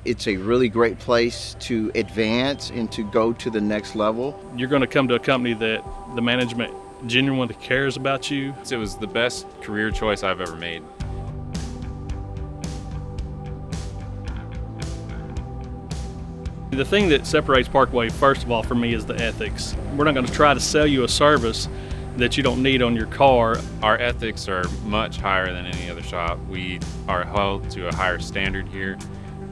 It's a really great place to advance and to go to the next level. You're going to come to a company that the management genuinely cares about you. It was the best career choice I've ever made. The thing that separates Parkway, first of all, for me, is the ethics. We're not going to try to sell you a service that you don't need on your car. Our ethics are much higher than any other shop. We are held to a higher standard here.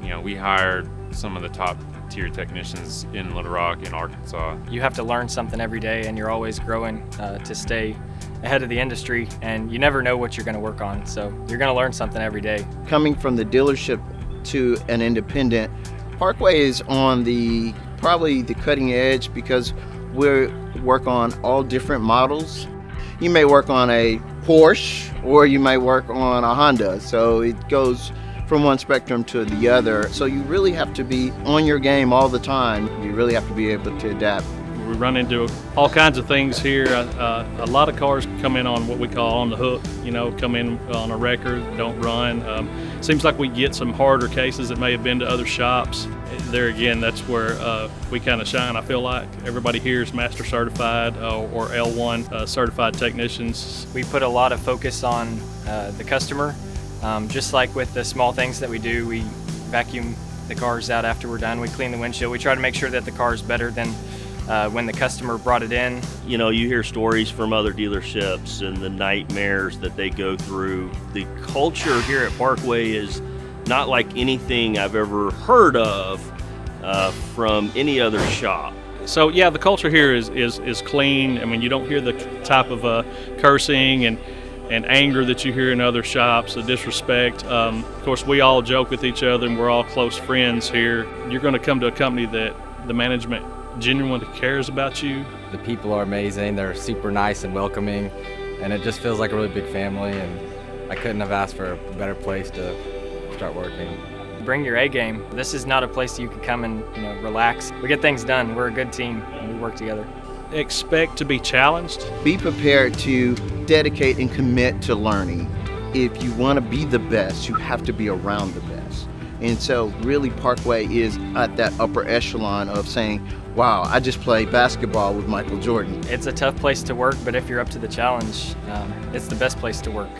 You know, we hire some of the top tier technicians in Little Rock and Arkansas. You have to learn something every day, and you're always growing to stay ahead of the industry, and you never know what you're going to work on, so you're going to learn something every day. Coming from the dealership to an independent, Parkway is on probably the cutting edge because we work on all different models. You may work on a Porsche or you may work on a Honda, so it goes from one spectrum to the other. So you really have to be on your game all the time. You really have to be able to adapt. We run into all kinds of things here. A lot of cars come in on what we call on the hook, come in on a record, don't run. Seems like we get some harder cases that may have been to other shops. There again, that's where we kind of shine. I feel like everybody here is master certified or L1 certified technicians. We put a lot of focus on the customer. Just like with the small things that we do, we vacuum the cars out after we're done. We clean the windshield. We try to make sure that the car is better than when the customer brought it in. You know, you hear stories from other dealerships and the nightmares that they go through. The culture here at Parkway is not like anything I've ever heard of from any other shop. So yeah, the culture here is clean. I mean, you don't hear the type of cursing and anger that you hear in other shops, the disrespect. Of course, we all joke with each other and we're all close friends here. You're going to come to a company that the management genuinely cares about you. The people are amazing. They're super nice and welcoming, and it just feels like a really big family, and I couldn't have asked for a better place to start working. Bring your A game. This is not a place you can come and relax. We get things done. We're a good team and we work together. Expect to be challenged. Be prepared to dedicate and commit to learning. If you want to be the best, you have to be around the best. And so really Parkway is at that upper echelon of saying, wow, I just played basketball with Michael Jordan. It's a tough place to work, but if you're up to the challenge, it's the best place to work.